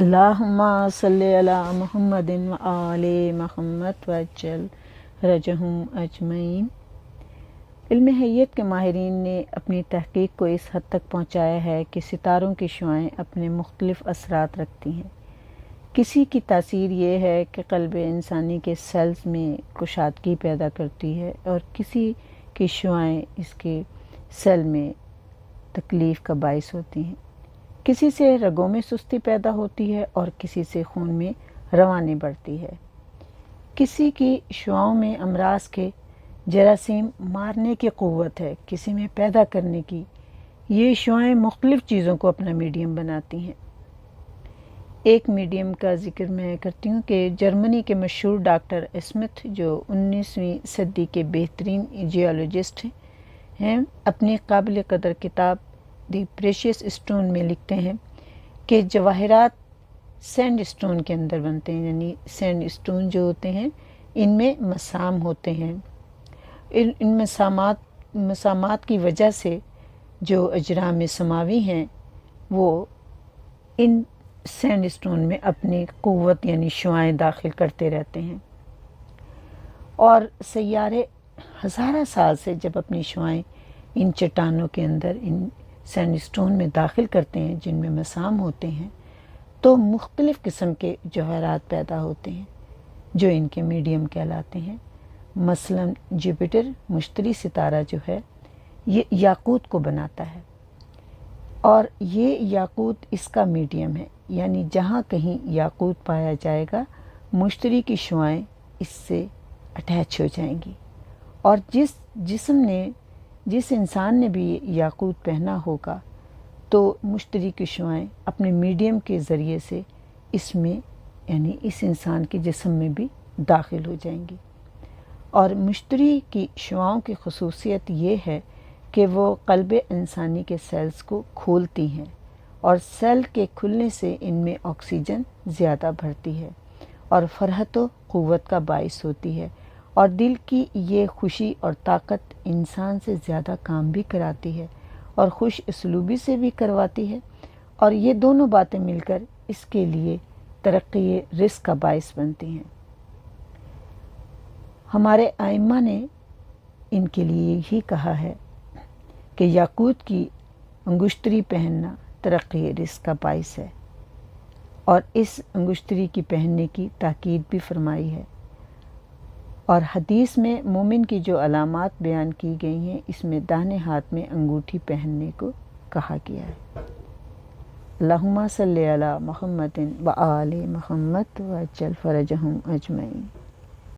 اللہم صلی علی محمد و آل محمد وجل رجہم اجمعین۔ علم حیت کے ماہرین نے اپنی تحقیق کو اس حد تک پہنچایا ہے کہ ستاروں کی شعاعیں اپنے مختلف اثرات رکھتی ہیں۔ کسی کی تاثیر یہ ہے کہ قلب انسانی کے سیلز میں کشادگی پیدا کرتی ہے، اور کسی کی شعاعیں اس کے سیل میں تکلیف کا باعث ہوتی ہیں۔ کسی سے رگوں میں سستی پیدا ہوتی ہے اور کسی سے خون میں روانی بڑھتی ہے۔ کسی کی شعاؤں میں امراض کے جراثیم مارنے کی قوت ہے، کسی میں پیدا کرنے کی۔ یہ شعاعیں مختلف چیزوں کو اپنا میڈیم بناتی ہیں۔ ایک میڈیم کا ذکر میں کرتی ہوں کہ جرمنی کے مشہور ڈاکٹر اسمتھ، جو 19ویں صدی کے بہترین جیولوجسٹ ہیں، اپنی قابل قدر کتاب دی پریشیس اسٹون میں لکھتے ہیں کہ جواہرات سینڈ اسٹون کے اندر بنتے ہیں، یعنی سینڈ اسٹون جو ہوتے ہیں ان میں مسام ہوتے ہیں۔ ان مسامات کی وجہ سے جو اجرام سماوی ہیں وہ ان سینڈ اسٹون میں اپنی قوت یعنی شعاعیں داخل کرتے رہتے ہیں، اور سیارے ہزارہ سال سے جب اپنی شعاعیں ان چٹانوں کے اندر ان سینڈ اسٹون میں داخل کرتے ہیں جن میں مسام ہوتے ہیں، تو مختلف قسم کے جواہرات پیدا ہوتے ہیں جو ان کے میڈیم کہلاتے ہیں۔ مثلاً جوپیٹر مشتری ستارہ جو ہے یہ یاقوت کو بناتا ہے، اور یہ یاقوت اس کا میڈیم ہے، یعنی جہاں کہیں یاقوت پایا جائے گا مشتری کی شعاعیں اس سے اٹیچ ہو جائیں گی، اور جس انسان نے بھی یاقوت پہنا ہوگا تو مشتری کی شعاعیں اپنے میڈیم کے ذریعے سے اس میں یعنی اس انسان کے جسم میں بھی داخل ہو جائیں گی۔ اور مشتری کی شعاؤں کی خصوصیت یہ ہے کہ وہ قلب انسانی کے سیلز کو کھولتی ہیں، اور سیل کے کھلنے سے ان میں آکسیجن زیادہ بھرتی ہے اور فرحت و قوت کا باعث ہوتی ہے، اور دل کی یہ خوشی اور طاقت انسان سے زیادہ کام بھی کراتی ہے اور خوش اسلوبی سے بھی کرواتی ہے، اور یہ دونوں باتیں مل کر اس کے لیے ترقی رزق کا باعث بنتی ہیں۔ ہمارے ائمہ نے ان کے لیے یہی کہا ہے کہ یاقوت کی انگشتری پہننا ترقی رزق کا باعث ہے، اور اس انگشتری کی پہننے کی تاکید بھی فرمائی ہے۔ اور حدیث میں مومن کی جو علامات بیان کی گئی ہیں اس میں داہنے ہاتھ میں انگوٹھی پہننے کو کہا گیا ہے۔ اللہم صلی علی محمد و آل محمد وعجل فرجہم اجمعین۔